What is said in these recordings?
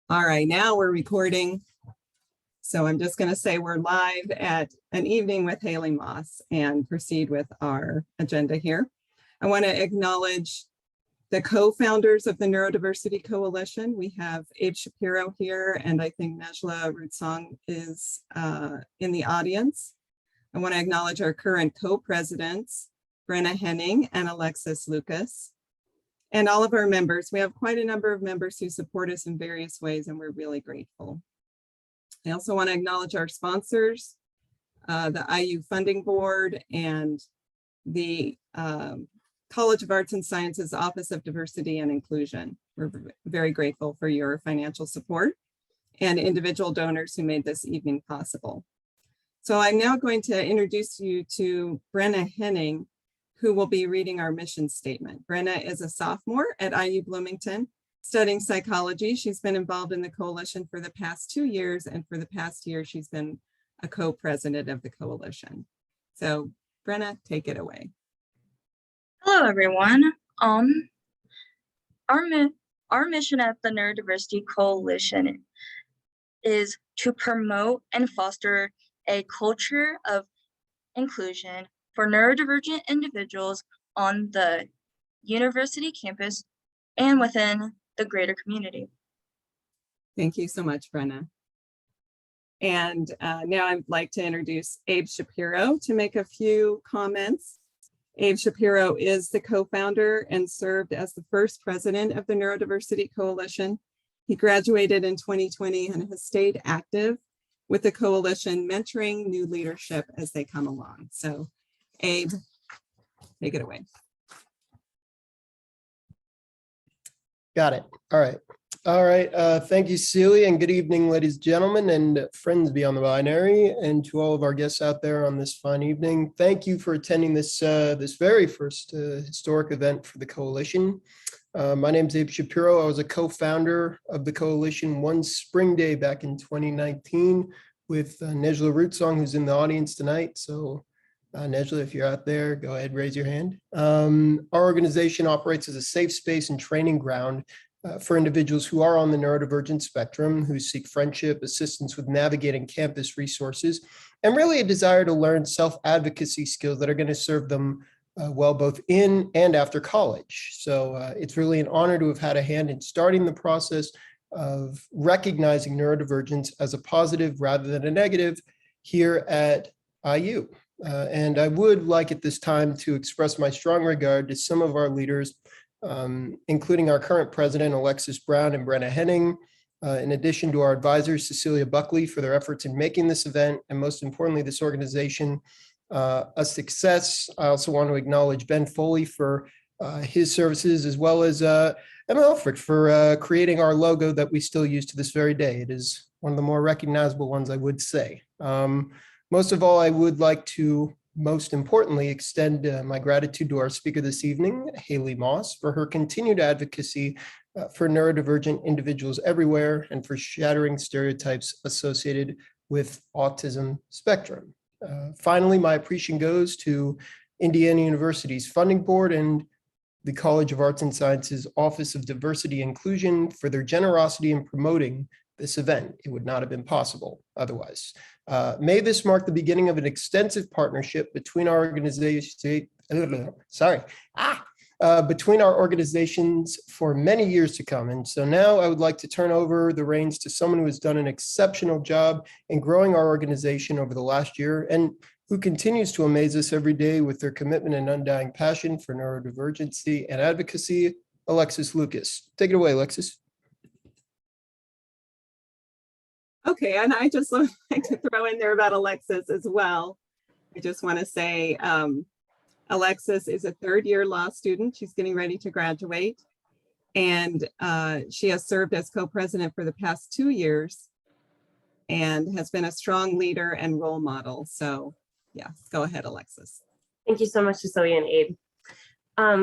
All right, now we're recording. So I'm just going to say we're live at an evening with Haley Moss and proceed with our agenda here. I want to acknowledge the co-founders of the Neurodiversity Coalition. We have Abe Shapiro here, and I think Nejla Rutsong is in the audience. I want to acknowledge our current co-presidents, Brenna Henning and Alexis Lucas, and all of our members. We have quite a number of members who support us in various ways, and we're really grateful. I also want to acknowledge our sponsors, the IU Funding Board and the College of Arts and Sciences Office of Diversity and Inclusion. We're very grateful for your financial support and individual donors who made this evening possible. So I'm now going to introduce you to Brenna Henning, who will be reading our mission statement. Brenna is a sophomore at IU Bloomington, studying psychology. She's been involved in the coalition for the past 2 years, and for the past year, she's been a co-president of the coalition. So Brenna, take it away. Hello, everyone. Our mission at the Neurodiversity Coalition is to promote and foster a culture of inclusion for neurodivergent individuals on the university campus and within the greater community. Thank you so much, Brenna. And now I'd like to introduce Abe Shapiro to make a few comments. Abe Shapiro is the co-founder and served as the first president of the Neurodiversity Coalition. He graduated in 2020 and has stayed active with the coalition, mentoring new leadership as they come along. So Abe, take it away. Got it. All right. All right. Thank you, Celie, and good evening, ladies and gentlemen, and friends beyond the binary, and to all of our guests out there on this fine evening. Thank you for attending this this very first historic event for the coalition. My name is Abe Shapiro. I was a co-founder of the coalition one spring day back in 2019 with Nejla Rutsong, who's in the audience tonight. So Nejla, if you're out there, go ahead, raise your hand. Our organization operates as a safe space and training ground for individuals who are on the neurodivergent spectrum, who seek friendship, assistance with navigating campus resources, and really a desire to learn self-advocacy skills that are going to serve them well, both in and after college. So it's really an honor to have had a hand in starting the process of recognizing neurodivergence as a positive rather than a negative here at IU. And I would like at this time to express my strong regard to some of our leaders, including our current president, Alexis Brown and Brenna Henning, in addition to our advisors, Cecilia Buckley, for their efforts in making this event, and most importantly, this organization a success. I also want to acknowledge Ben Foley for his services, as well as Emma Elfrich for creating our logo that we still use to this very day. It is one of the more recognizable ones, I would say. Most of all, I would like to, most importantly, extend my gratitude to our speaker this evening, Haley Moss, for her continued advocacy for neurodivergent individuals everywhere and for shattering stereotypes associated with autism spectrum. Finally, my appreciation goes to Indiana University's Funding Board and the College of Arts and Sciences Office of Diversity and Inclusion for their generosity in promoting this event. It would not have been possible otherwise. May this mark the beginning of an extensive partnership between our between our organizations for many years to come. And so now I would like to turn over the reins to someone who has done an exceptional job in growing our organization over the last year and who continues to amaze us every day with their commitment and undying passion for neurodivergency and advocacy, Alexis Lucas. Take it away, Alexis. Okay, and I just would like to throw in there about Alexis as well. I just want to say Alexis is a third-year law student. She's getting ready to graduate, and she has served as co-president for the past 2 years and has been a strong leader and role model. So yeah, go ahead, Alexis. Thank you so much, Cecilia and Abe.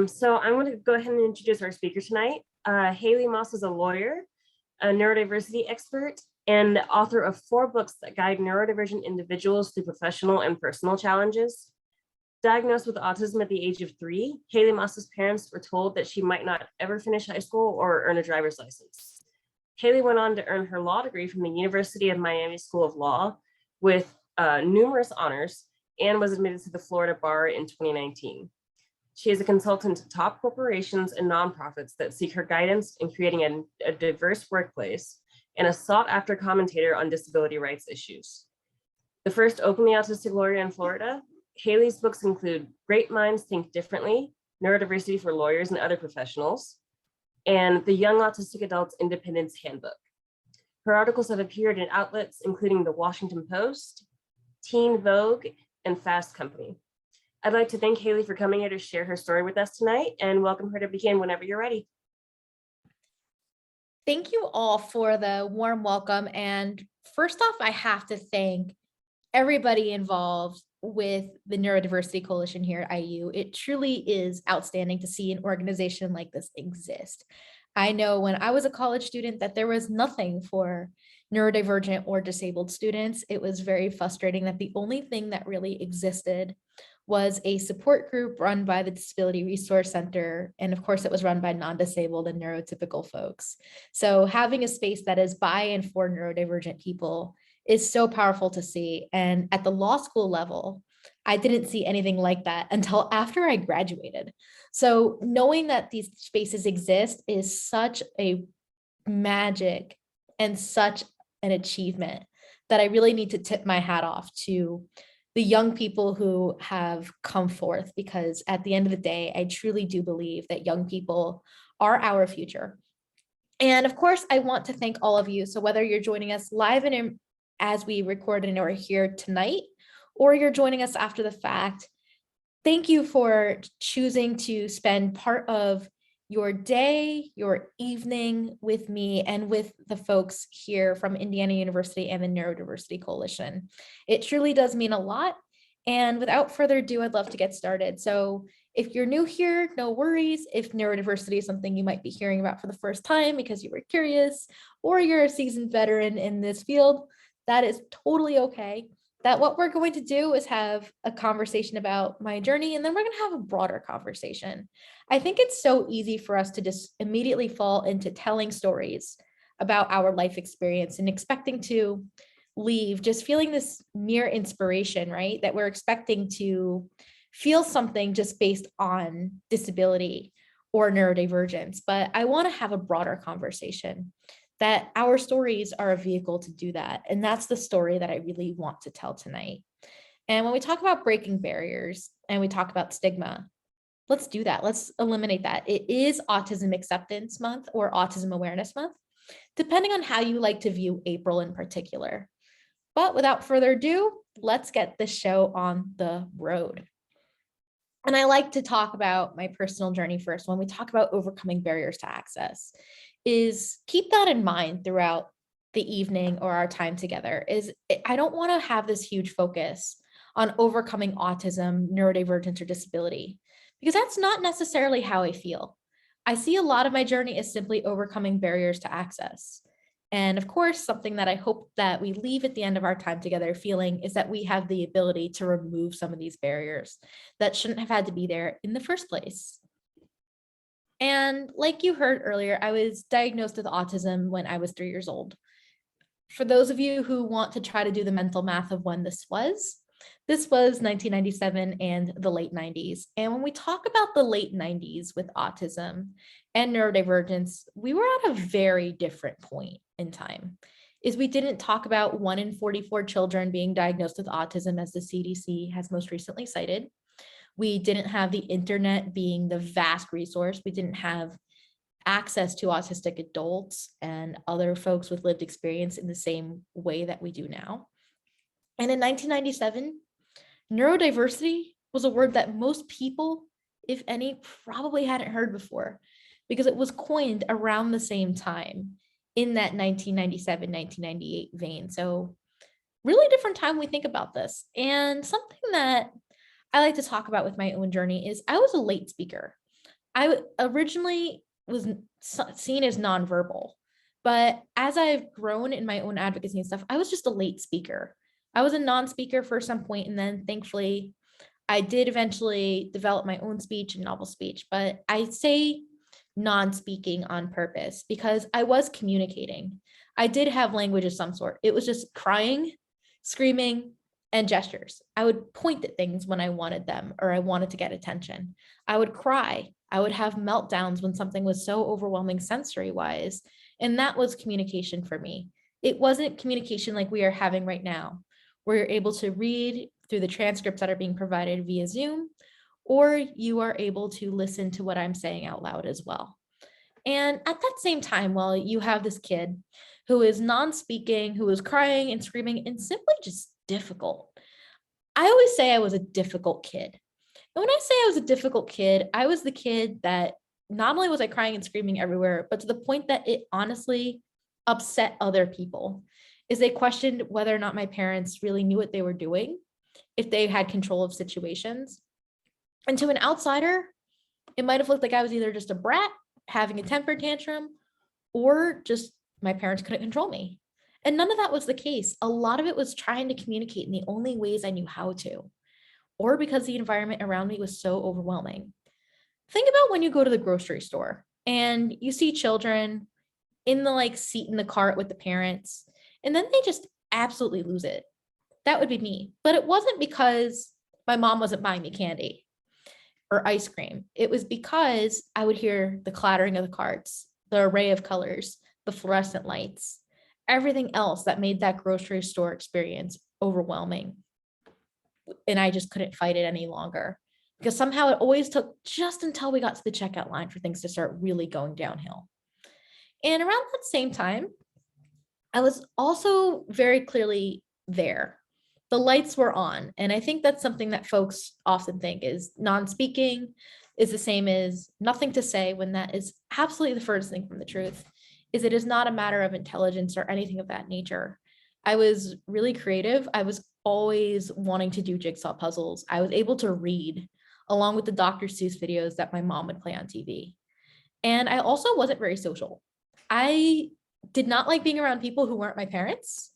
So I'm going to go ahead and introduce our speaker tonight. Haley Moss is a lawyer, a neurodiversity expert, and author of 4 books that guide neurodivergent individuals through professional and personal challenges. Diagnosed with autism at the age of 3, Haley Moss's parents were told that she might not ever finish high school or earn a driver's license. Haley went on to earn her law degree from the University of Miami School of Law with numerous honors and was admitted to the Florida Bar in 2019. She is a consultant to top corporations and nonprofits that seek her guidance in creating a diverse workplace and a sought-after commentator on disability rights issues. The first openly autistic lawyer in Florida, Haley's books include Great Minds Think Differently, Neurodiversity for Lawyers and Other Professionals, and the Young Autistic Adults Independence Handbook. Her articles have appeared in outlets including the Washington Post, Teen Vogue, and Fast Company. I'd like to thank Haley for coming here to share her story with us tonight and welcome her to begin whenever you're ready. Thank you all for the warm welcome. And first off, I have to thank everybody involved with the Neurodiversity Coalition here at IU. It truly is outstanding to see an organization like this exist. I know when I was a college student that there was nothing for neurodivergent or disabled students. It was very frustrating that the only thing that really existed was a support group run by the Disability Resource Center. And of course, it was run by non-disabled and neurotypical folks. So having a space that is by and for neurodivergent people is so powerful to see. And at the law school level, I didn't see anything like that until after I graduated. So knowing that these spaces exist is such a magic and such an achievement that I really need to tip my hat off to the young people who have come forth, because at the end of the day, I truly do believe that young people are our future. And of course, I want to thank all of you. So whether you're joining us live and as we record and are here tonight, or you're joining us after the fact, thank you for choosing to spend part of your day, your evening with me and with the folks here from Indiana University and the Neurodiversity Coalition. It truly does mean a lot. And without further ado, I'd love to get started. So if you're new here, no worries. If neurodiversity is something you might be hearing about for the first time because you were curious, or you're a seasoned veteran in this field, that is totally okay. That what we're going to do is have a conversation about my journey, and then we're going to have a broader conversation. I think it's so easy for us to just immediately fall into telling stories about our life experience and expecting to leave just feeling this mere inspiration, right? That we're expecting to feel something just based on disability or neurodivergence. But I want to have a broader conversation, that our stories are a vehicle to do that. And that's the story that I really want to tell tonight. And when we talk about breaking barriers and we talk about stigma, let's do that. Let's eliminate that. It is Autism Acceptance Month or Autism Awareness Month, depending on how you like to view April in particular. But without further ado, let's get the show on the road. And I like to talk about my personal journey first. When we talk about overcoming barriers to access, is keep that in mind throughout the evening or our time together. I don't want to have this huge focus on overcoming autism, neurodivergence, or disability, because that's not necessarily how I feel. I see a lot of my journey as simply overcoming barriers to access. And of course, something that I hope that we leave at the end of our time together feeling is that we have the ability to remove some of these barriers that shouldn't have had to be there in the first place. And like you heard earlier, I was diagnosed with autism when I was 3 years old. For those of you who want to try to do the mental math of when this was 1997 and the late 90s. And when we talk about the late 90s with autism and neurodivergence, we were at a very different point in time. We didn't talk about 1 in 44 children being diagnosed with autism, as the CDC has most recently cited. We didn't have the internet being the vast resource. We didn't have access to autistic adults and other folks with lived experience in the same way that we do now. And in 1997, neurodiversity was a word that most people, if any, probably hadn't heard before, because it was coined around the same time in that 1997, 1998 vein. So really different time when we think about this. And something that I like to talk about with my own journey is I was a late speaker. I originally was seen as nonverbal, but as I've grown in my own advocacy and stuff, I was just a late speaker. I was a non-speaker for some point, and then thankfully I did eventually develop my own speech and novel speech. But I say non-speaking on purpose because I was communicating. I did have language of some sort. It was just crying, screaming, and gestures. I would point at things when I wanted them or I wanted to get attention. I would cry. I would have meltdowns when something was so overwhelming sensory wise. And that was communication for me. It wasn't communication like we are having right now, where you're able to read through the transcripts that are being provided via Zoom, or you are able to listen to what I'm saying out loud as well. And at that same time, while you have this kid who is non-speaking, who is crying and screaming and simply just difficult. I always say I was a difficult kid. And when I say I was a difficult kid, I was the kid that not only was I crying and screaming everywhere, but to the point that it honestly upset other people, is they questioned whether or not my parents really knew what they were doing, if they had control of situations. And to an outsider, it might have looked like I was either just a brat having a temper tantrum or just my parents couldn't control me. And none of that was the case. A lot of it was trying to communicate in the only ways I knew how to, or because the environment around me was so overwhelming. Think about when you go to the grocery store and you see children in the seat in the cart with the parents, and then they just absolutely lose it. That would be me. But it wasn't because my mom wasn't buying me candy or ice cream. It was because I would hear the clattering of the carts, the array of colors, the fluorescent lights, everything else that made that grocery store experience overwhelming. And I just couldn't fight it any longer because somehow it always took just until we got to the checkout line for things to start really going downhill. And around that same time, I was also very clearly there. The lights were on. And I think that's something that folks often think is non-speaking is the same as nothing to say, when that is absolutely the furthest thing from the truth. Is it is not a matter of intelligence or anything of that nature. I was really creative. I was always wanting to do jigsaw puzzles. I was able to read along with the Dr. Seuss videos that my mom would play on TV. And I also wasn't very social. I did not like being around people who weren't my parents.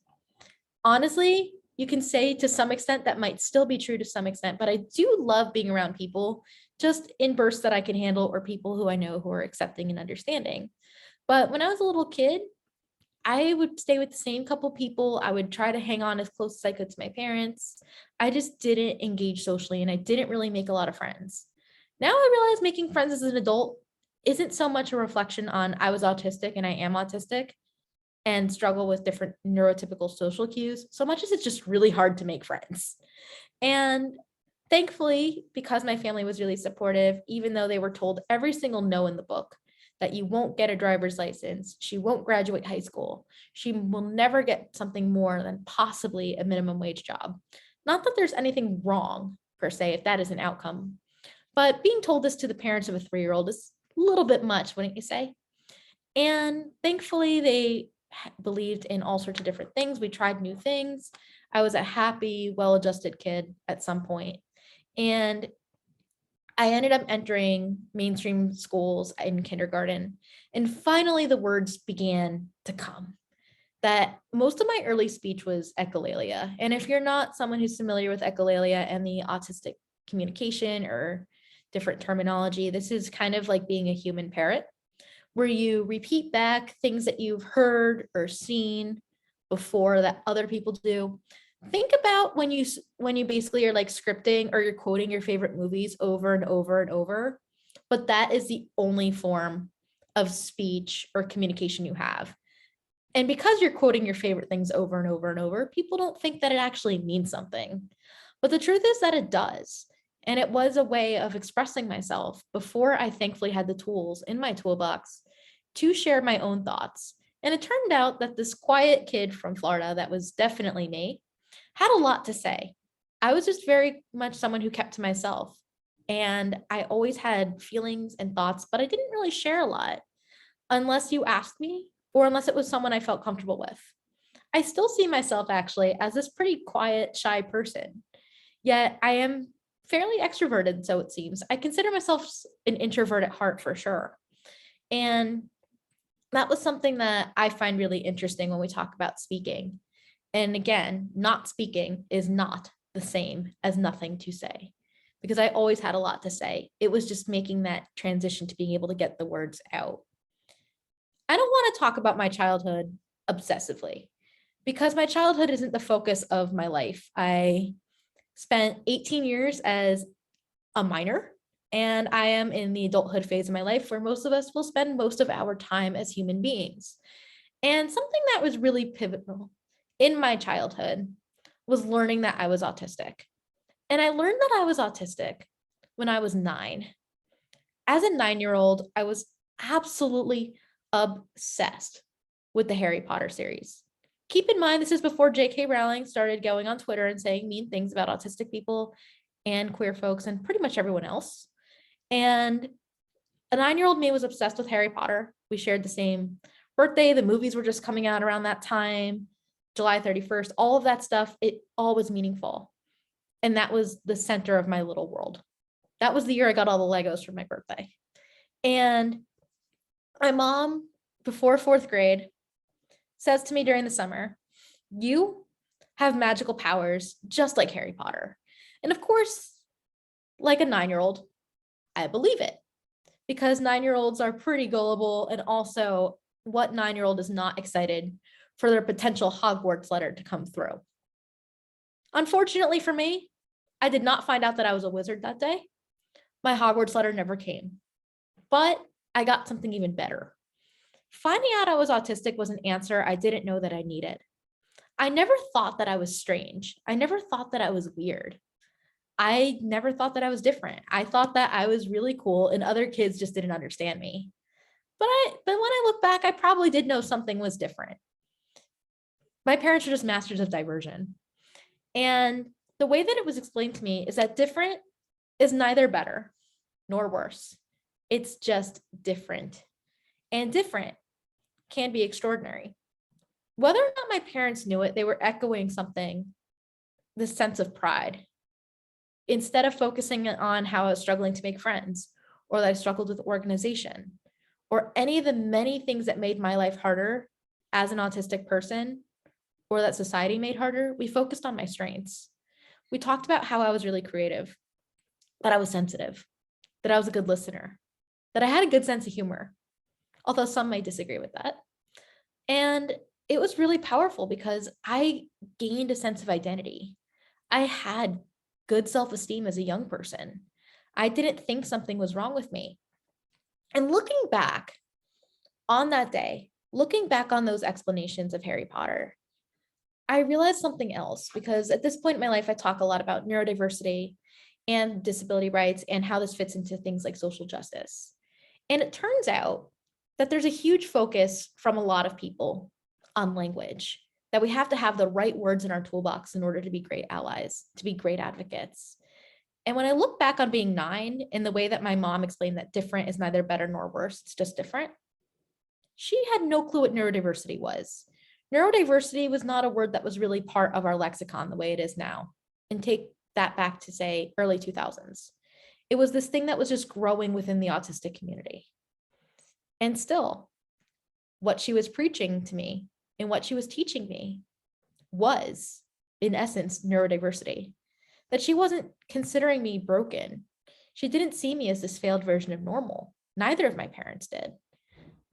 Honestly, you can say to some extent that might still be true to some extent, but I do love being around people just in bursts that I can handle, or people who I know who are accepting and understanding. But when I was a little kid, I would stay with the same couple people. I would try to hang on as close as I could to my parents. I just didn't engage socially, and I didn't really make a lot of friends. Now I realize making friends as an adult isn't so much a reflection on I was autistic and I am autistic and struggle with different neurotypical social cues, so much as it's just really hard to make friends. And thankfully, because my family was really supportive, even though they were told every single no in the book, that you won't get a driver's license, she won't graduate high school, she will never get something more than possibly a minimum wage job. Not that there's anything wrong per se, if that is an outcome, but being told this to the parents of a 3-year-old is a little bit much, wouldn't you say? And thankfully, they believed in all sorts of different things. We tried new things. I was a happy, well-adjusted kid at some point. And I ended up entering mainstream schools in kindergarten. And finally, the words began to come. That most of my early speech was echolalia. And if you're not someone who's familiar with echolalia and the autistic communication or different terminology, this is kind of like being a human parrot, where you repeat back things that you've heard or seen before that other people do. Think about when you basically are scripting or you're quoting your favorite movies over and over and over, but that is the only form of speech or communication you have. And because you're quoting your favorite things over and over and over, people don't think that it actually means something. But the truth is that it does. And it was a way of expressing myself before I thankfully had the tools in my toolbox to share my own thoughts. And it turned out that this quiet kid from Florida, that was definitely me, had a lot to say. I was just very much someone who kept to myself. And I always had feelings and thoughts, but I didn't really share a lot unless you asked me or unless it was someone I felt comfortable with. I still see myself actually as this pretty quiet, shy person, yet I am fairly extroverted, so it seems. I consider myself an introvert at heart for sure. And that was something that I find really interesting when we talk about speaking. And again, not speaking is not the same as nothing to say, because I always had a lot to say. It was just making that transition to being able to get the words out. I don't want to talk about my childhood obsessively because my childhood isn't the focus of my life. I spent 18 years as a minor, and I am in the adulthood phase of my life where most of us will spend most of our time as human beings. And something that was really pivotal in my childhood was learning that I was autistic. And I learned that I was autistic when I was 9. As a 9-year-old, I was absolutely obsessed with the Harry Potter series. Keep in mind, this is before J.K. Rowling started going on Twitter and saying mean things about autistic people and queer folks and pretty much everyone else. And a 9-year-old me was obsessed with Harry Potter. We shared the same birthday. The movies were just coming out around that time, July 31st, all of that stuff. It all was meaningful. And that was the center of my little world. That was the year I got all the Legos for my birthday. And my mom, before 4th grade, says to me during the summer, you have magical powers just like Harry Potter. And of course, like a 9-year-old, I believe it because 9-year-olds are pretty gullible. And also, what 9-year-old is not excited for their potential Hogwarts letter to come through? Unfortunately for me, I did not find out that I was a wizard that day. My Hogwarts letter never came, but I got something even better. Finding out I was autistic was an answer I didn't know that I needed. I never thought that I was strange. I never thought that I was weird. I never thought that I was different. I thought that I was really cool and other kids just didn't understand me. But when I look back, I probably did know something was different. My parents are just masters of diversion. And the way that it was explained to me is that different is neither better nor worse. It's just different. And different can be extraordinary. Whether or not my parents knew it, they were echoing something, this sense of pride. Instead of focusing on how I was struggling to make friends, or that I struggled with organization, or any of the many things that made my life harder as an autistic person, or that society made harder, we focused on my strengths. We talked about how I was really creative, that I was sensitive, that I was a good listener, that I had a good sense of humor, although some might disagree with that. And it was really powerful because I gained a sense of identity. I had good self-esteem as a young person. I didn't think something was wrong with me. And looking back on that day, looking back on those explanations of Harry Potter, I realized something else because at this point in my life, I talk a lot about neurodiversity and disability rights and how this fits into things like social justice. And it turns out that there's a huge focus from a lot of people on language, that we have to have the right words in our toolbox in order to be great allies, to be great advocates. And when I look back on being 9 and the way that my mom explained that different is neither better nor worse, it's just different, she had no clue what neurodiversity was. Neurodiversity was not a word that was really part of our lexicon the way it is now. And take that back to, say, early 2000s. It was this thing that was just growing within the autistic community. And still, what she was preaching to me and what she was teaching me was, in essence, neurodiversity. That she wasn't considering me broken. She didn't see me as this failed version of normal. Neither of my parents did.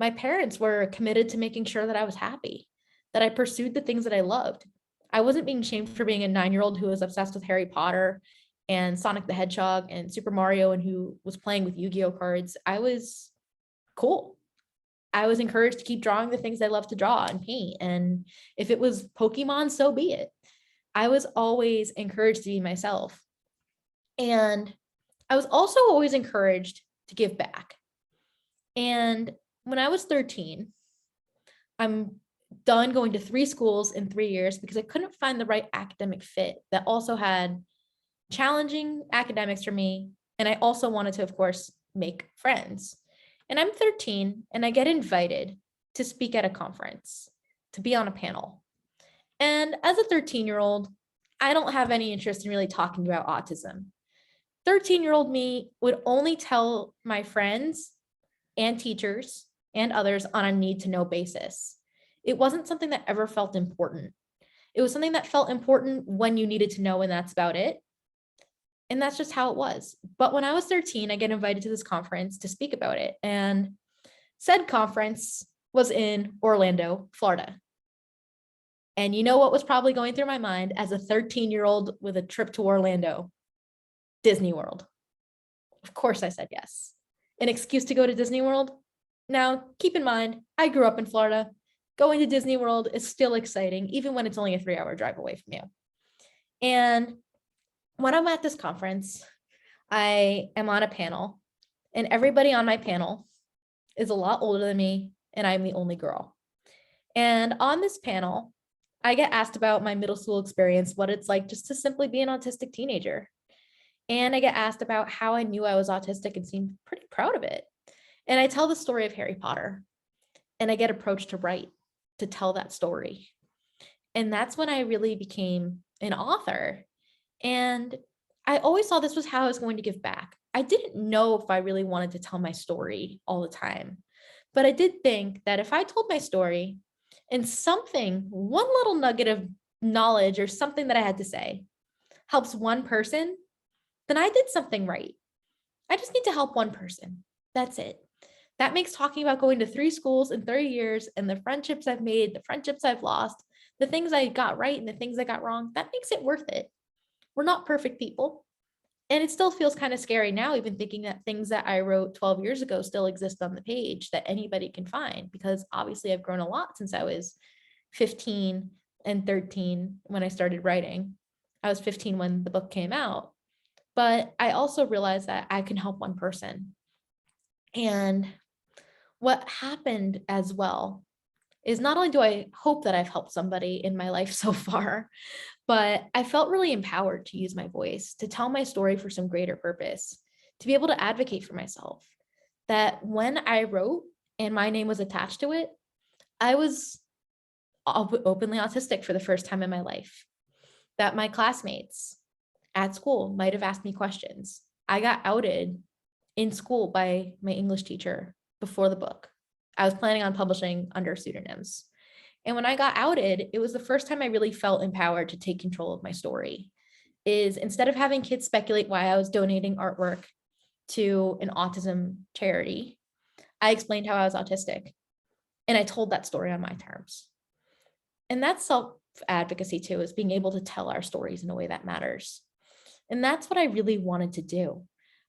My parents were committed to making sure that I was happy, that I pursued the things that I loved. I wasn't being shamed for being a 9-year-old who was obsessed with Harry Potter and Sonic the Hedgehog and Super Mario and who was playing with Yu-Gi-Oh cards. I was cool. I was encouraged to keep drawing the things I love to draw and paint. And if it was Pokemon, so be it. I was always encouraged to be myself. And I was also always encouraged to give back. And when I was 13, I'm done going to 3 schools in 3 years because I couldn't find the right academic fit that also had challenging academics for me. And I also wanted to, of course, make friends. And I'm 13 and I get invited to speak at a conference, to be on a panel. And as a 13-year-old, I don't have any interest in really talking about autism. 13-year-old me would only tell my friends and teachers and others on a need-to-know basis. It wasn't something that ever felt important. It was something that felt important when you needed to know, and that's about it. And that's just how it was. But when I was 13, I get invited to this conference to speak about it. And said conference was in Orlando, Florida. And you know what was probably going through my mind as a 13-year-old with a trip to Orlando? Disney World. Of course I said yes. An excuse to go to Disney World? Now, keep in mind, I grew up in Florida. Going to Disney World is still exciting, even when it's only a 3-hour drive away from you. And when I'm at this conference, I am on a panel, and everybody on my panel is a lot older than me, and I'm the only girl. And on this panel, I get asked about my middle school experience, what it's like just to simply be an autistic teenager. And I get asked about how I knew I was autistic and seemed pretty proud of it. And I tell the story of Harry Potter, and I get approached to write, to tell that story. And that's when I really became an author. And I always thought this was how I was going to give back. I didn't know if I really wanted to tell my story all the time, but I did think that if I told my story and something, one little nugget of knowledge or something that I had to say helps one person, then I did something right. I just need to help one person. That's it. That makes talking about going to 3 schools in 30 years and the friendships I've made, the friendships I've lost, the things I got right and the things I got wrong, that makes it worth it. We're not perfect people. And it still feels kind of scary now, even thinking that things that I wrote 12 years ago still exist on the page that anybody can find, because obviously I've grown a lot since I was 15 and 13 when I started writing. I was 15 when the book came out, but I also realized that I can help one person. And what happened as well is not only do I hope that I've helped somebody in my life so far, but I felt really empowered to use my voice, to tell my story for some greater purpose, to be able to advocate for myself. That when I wrote and my name was attached to it, I was openly autistic for the first time in my life. That my classmates at school might have asked me questions. I got outed in school by my English teacher before the book. I was planning on publishing under pseudonyms. And when I got outed, it was the first time I really felt empowered to take control of my story. Is instead of having kids speculate why I was donating artwork to an autism charity, I explained how I was autistic. And I told that story on my terms. And that's self-advocacy too, is being able to tell our stories in a way that matters. And that's what I really wanted to do.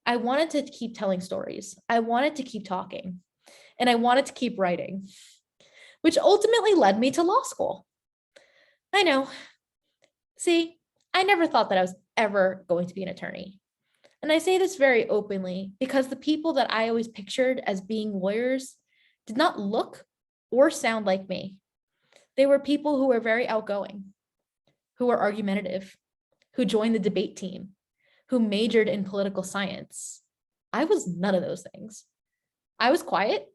I wanted to keep telling stories. I wanted to keep talking. And I wanted to keep writing, which ultimately led me to law school. I know. See, I never thought that I was ever going to be an attorney. And I say this very openly because the people that I always pictured as being lawyers did not look or sound like me. They were people who were very outgoing, who were argumentative, who joined the debate team, who majored in political science. I was none of those things. I was quiet.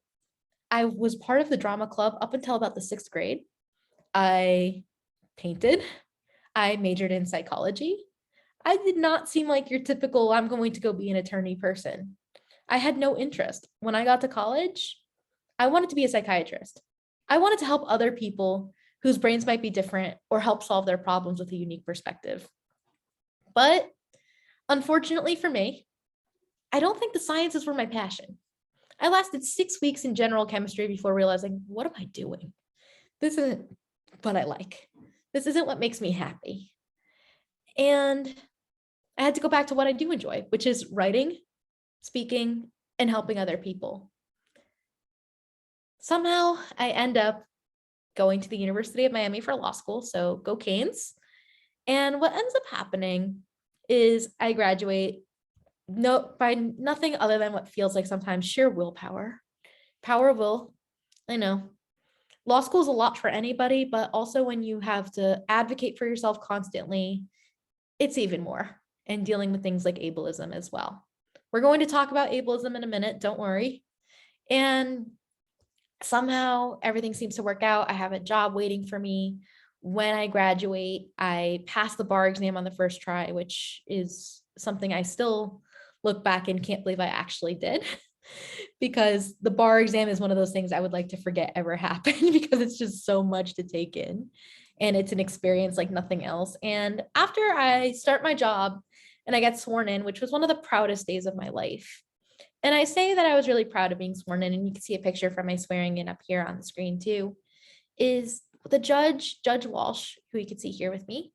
I was part of the drama club up until about the 6th grade. I painted. I majored in psychology. I did not seem like your typical, I'm going to go be an attorney person. I had no interest. When I got to college, I wanted to be a psychiatrist. I wanted to help other people whose brains might be different or help solve their problems with a unique perspective. But unfortunately for me, I don't think the sciences were my passion. I lasted 6 weeks in general chemistry before realizing, what am I doing? This isn't what I like. This isn't what makes me happy. And I had to go back to what I do enjoy, which is writing, speaking, and helping other people. Somehow I end up going to the University of Miami for law school, so go Canes. And what ends up happening is I graduate by nothing other than what feels like sometimes sheer willpower. Power of will. I know. Law school is a lot for anybody, but also when you have to advocate for yourself constantly, it's even more. And dealing with things like ableism as well. We're going to talk about ableism in a minute, don't worry. And somehow everything seems to work out. I have a job waiting for me. When I graduate, I pass the bar exam on the first try, which is something I still look back and can't believe I actually did. Because the bar exam is one of those things I would like to forget ever happened because it's just so much to take in. And it's an experience like nothing else. And after I start my job and I got sworn in, which was one of the proudest days of my life. And I say that I was really proud of being sworn in, and you can see a picture from my swearing in up here on the screen too, is the Judge Walsh, who you can see here with me,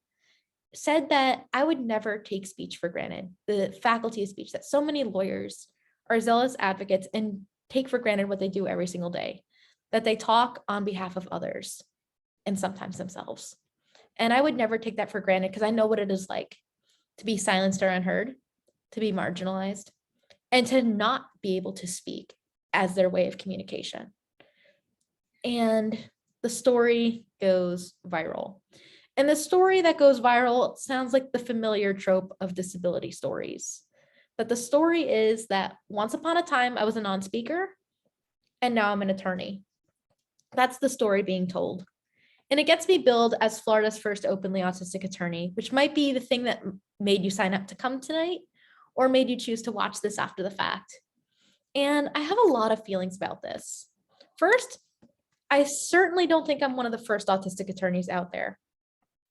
said that I would never take speech for granted, the faculty of speech, that so many lawyers are zealous advocates and take for granted what they do every single day, that they talk on behalf of others and sometimes themselves. And I would never take that for granted because I know what it is like to be silenced or unheard, to be marginalized, and to not be able to speak as their way of communication. And the story goes viral. And the story that goes viral sounds like the familiar trope of disability stories. But the story is that once upon a time, I was a non-speaker, and now I'm an attorney. That's the story being told. And it gets me billed as Florida's first openly autistic attorney, which might be the thing that made you sign up to come tonight or made you choose to watch this after the fact. And I have a lot of feelings about this. First, I certainly don't think I'm one of the first autistic attorneys out there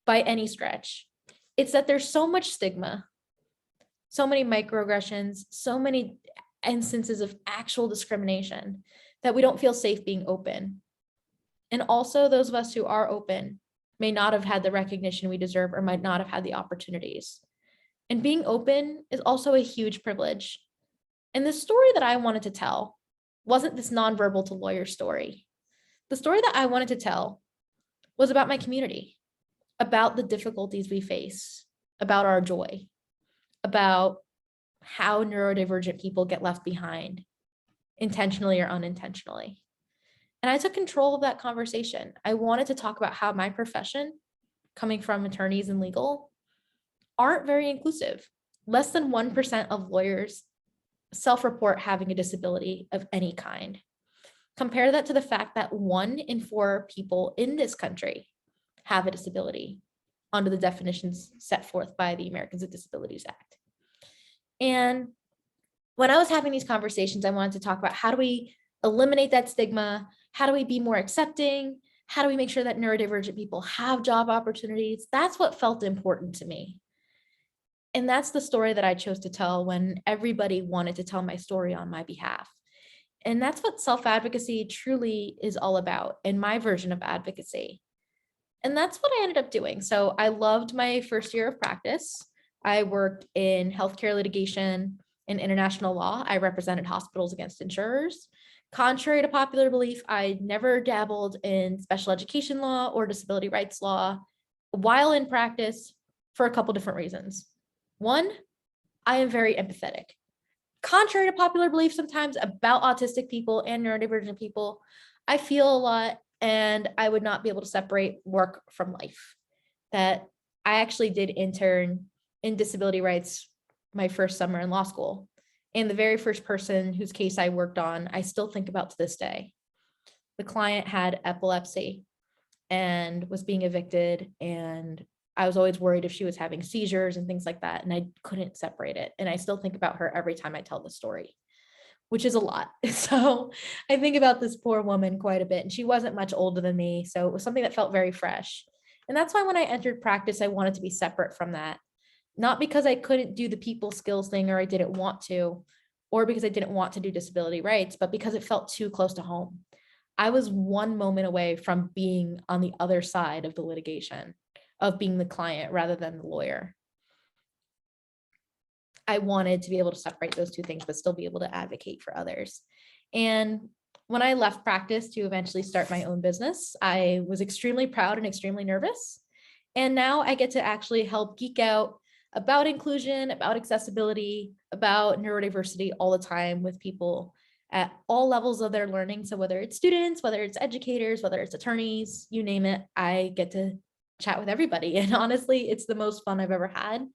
by any stretch. It's that there's so much stigma, so many microaggressions, so many instances of actual discrimination that we don't feel safe being open. And also those of us who are open may not have had the recognition we deserve or might not have had the opportunities. And being open is also a huge privilege. And the story that I wanted to tell wasn't this nonverbal to lawyer story. The story that I wanted to tell was about my community, about the difficulties we face, about our joy, about how neurodivergent people get left behind, intentionally or unintentionally. And I took control of that conversation. I wanted to talk about how my profession, coming from attorneys and legal, aren't very inclusive. Less than 1% of lawyers self-report having a disability of any kind. Compare that to the fact that 1 in 4 people in this country have a disability under the definitions set forth by the Americans with Disabilities Act. And when I was having these conversations, I wanted to talk about how do we eliminate that stigma? How do we be more accepting? How do we make sure that neurodivergent people have job opportunities? That's what felt important to me. And that's the story that I chose to tell when everybody wanted to tell my story on my behalf. And that's what self-advocacy truly is all about in my version of advocacy. And that's what I ended up doing. So I loved my first year of practice. I worked in healthcare litigation and international law. I represented hospitals against insurers. Contrary to popular belief, I never dabbled in special education law or disability rights law while in practice for a couple different reasons. One, I am very empathetic. Contrary to popular belief sometimes about autistic people and neurodivergent people, I feel a lot and I would not be able to separate work from life. That I actually did intern in disability rights my first summer in law school. And the very first person whose case I worked on, I still think about to this day. The client had epilepsy and was being evicted, and I was always worried if she was having seizures and things like that, and I couldn't separate it. And I still think about her every time I tell the story, which is a lot. So I think about this poor woman quite a bit, and she wasn't much older than me, so it was something that felt very fresh. And that's why when I entered practice, I wanted to be separate from that. Not because I couldn't do the people skills thing or I didn't want to, or because I didn't want to do disability rights, but because it felt too close to home. I was one moment away from being on the other side of the litigation, of being the client rather than the lawyer. I wanted to be able to separate those two things, but still be able to advocate for others. And when I left practice to eventually start my own business, I was extremely proud and extremely nervous. And now I get to actually help geek out about inclusion, about accessibility, about neurodiversity all the time with people at all levels of their learning. So whether it's students, whether it's educators, whether it's attorneys, you name it, I get to chat with everybody. And honestly, it's the most fun I've ever had.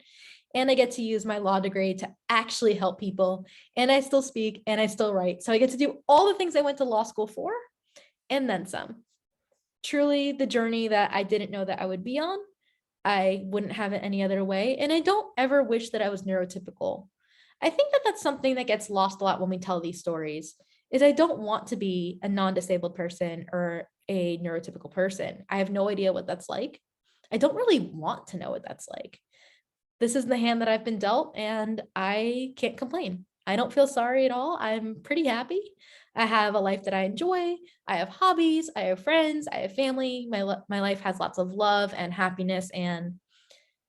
And I get to use my law degree to actually help people. And I still speak and I still write. So I get to do all the things I went to law school for and then some. Truly the journey that I didn't know that I would be on. I wouldn't have it any other way. And I don't ever wish that I was neurotypical. I think that that's something that gets lost a lot when we tell these stories, is I don't want to be a non-disabled person or a neurotypical person. I have no idea what that's like. I don't really want to know what that's like. this is the hand that I've been dealt, and I can't complain. I don't feel sorry at all. I'm pretty happy. I have a life that I enjoy. I have hobbies. I have friends. I have family. My life has lots of love and happiness, and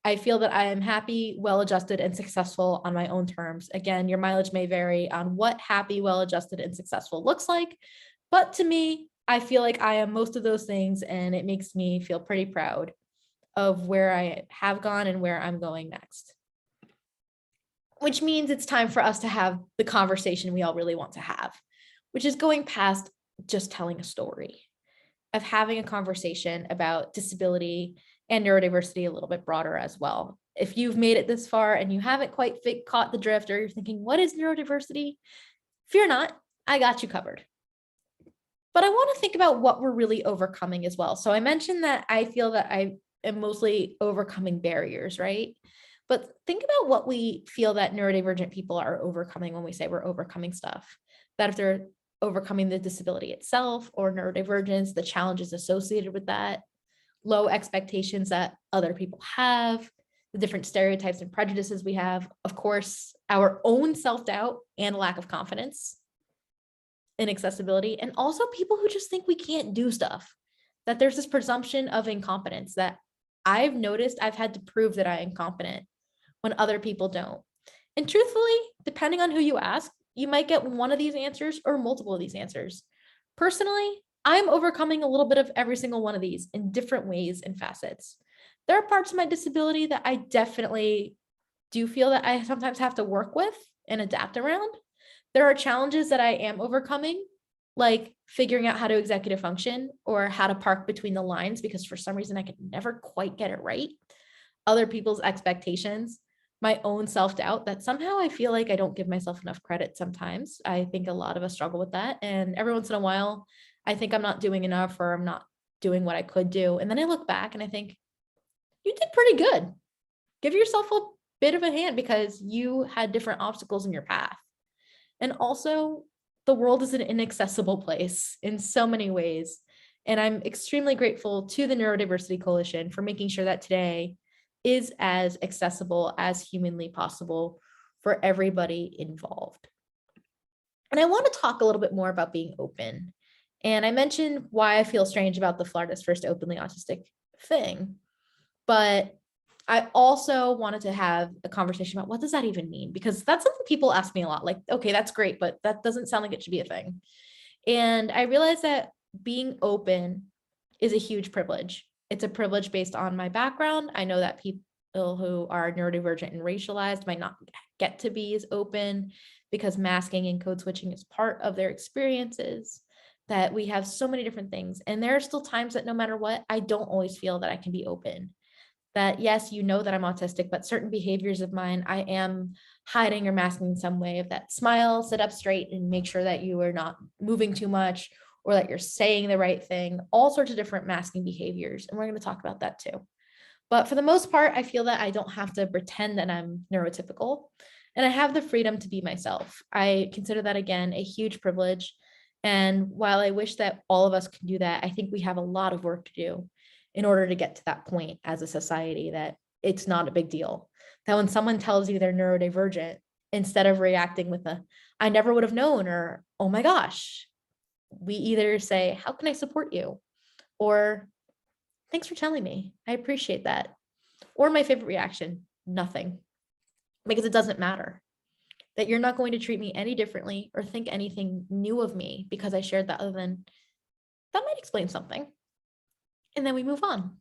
I feel that I am happy, well-adjusted, and successful on my own terms. Again, your mileage may vary on what happy, well-adjusted, and successful looks like, but to me, I feel like I am most of those things, and it makes me feel pretty proud of where I have gone and where I'm going next. Which means it's time for us to have the conversation we all really want to have, which is going past just telling a story, of having a conversation about disability and neurodiversity a little bit broader as well. If you've made it this far and you haven't quite caught the drift, or you're thinking, what is neurodiversity? Fear not, I got you covered. But I want to think about what we're really overcoming as well. So I mentioned that I feel that I am mostly overcoming barriers, right? But think about what we feel that neurodivergent people are overcoming when we say we're overcoming stuff. That if they're overcoming the disability itself or neurodivergence, the challenges associated with that, low expectations that other people have, the different stereotypes and prejudices we have, of course, our own self-doubt and lack of confidence in accessibility, and also people who just think we can't do stuff, that there's this presumption of incompetence that I've noticed I've had to prove that I'm incompetent when other people don't. And truthfully, depending on who you ask, you might get one of these answers or multiple of these answers. Personally, I'm overcoming a little bit of every single one of these in different ways and facets. There are parts of my disability that I definitely do feel that I sometimes have to work with and adapt around. There are challenges that I am overcoming, like figuring out how to executive function or how to park between the lines, because for some reason I could never quite get it right. Other people's expectations, my own self-doubt that somehow I feel like I don't give myself enough credit sometimes. I think a lot of us struggle with that. And every once in a while, I think I'm not doing enough or I'm not doing what I could do. And then I look back and I think, you did pretty good. Give yourself a bit of a hand because you had different obstacles in your path. And also, the world is an inaccessible place in so many ways. And I'm extremely grateful to the Neurodiversity Coalition for making sure that today is as accessible as humanly possible for everybody involved. And I want to talk a little bit more about being open. And I mentioned why I feel strange about the Florida's first openly autistic thing, but I also wanted to have a conversation about what does that even mean? Because that's something people ask me a lot, like, okay, that's great, but that doesn't sound like it should be a thing. And I realized that being open is a huge privilege. It's a privilege based on my background. I know that people who are neurodivergent and racialized might not get to be as open because masking and code switching is part of their experiences, that we have so many different things. And there are still times that no matter what, I don't always feel that I can be open. That yes, you know that I'm autistic, but certain behaviors of mine, I am hiding or masking in some way. Of that smile, sit up straight and make sure that you are not moving too much or that you're saying the right thing, all sorts of different masking behaviors. And we're going to talk about that too. But for the most part, I feel that I don't have to pretend that I'm neurotypical and I have the freedom to be myself. I consider that, again, a huge privilege. And while I wish that all of us can do that, I think we have a lot of work to do in order to get to that point as a society that it's not a big deal. That when someone tells you they're neurodivergent, instead of reacting with a, I never would have known, or, oh my gosh, we either say, how can I support you? Or, thanks for telling me, I appreciate that. Or my favorite reaction, nothing, because it doesn't matter. That you're not going to treat me any differently or think anything new of me because I shared that, other than, that might explain something. And then we move on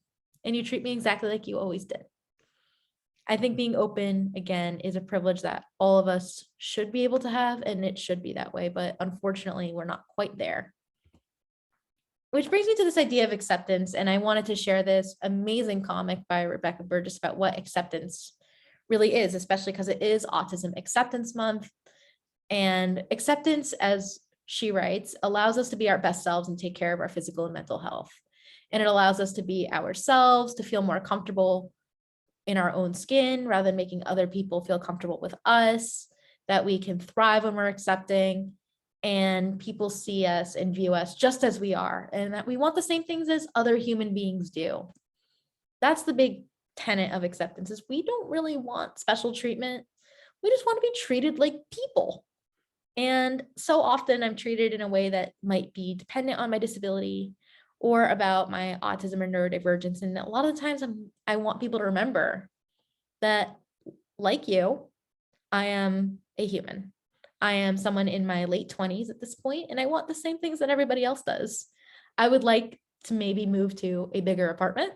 and you treat me exactly like you always did. I think being open, again, is a privilege that all of us should be able to have, and it should be that way. But unfortunately, we're not quite there. Which brings me to this idea of acceptance. And I wanted to share this amazing comic by Rebecca Burgess about what acceptance really is, especially because it is Autism Acceptance Month. And acceptance, as she writes, allows us to be our best selves and take care of our physical and mental health. And it allows us to be ourselves, to feel more comfortable in our own skin rather than making other people feel comfortable with us, that we can thrive when we're accepting and people see us and view us just as we are, and that we want the same things as other human beings do. That's the big tenet of acceptance is we don't really want special treatment. We just want to be treated like people. And so often I'm treated in a way that might be dependent on my disability or about my autism or neurodivergence. And a lot of the times I want people to remember that, like you, I am a human. I am someone in my late 20s at this point, and I want the same things that everybody else does. I would like to maybe move to a bigger apartment.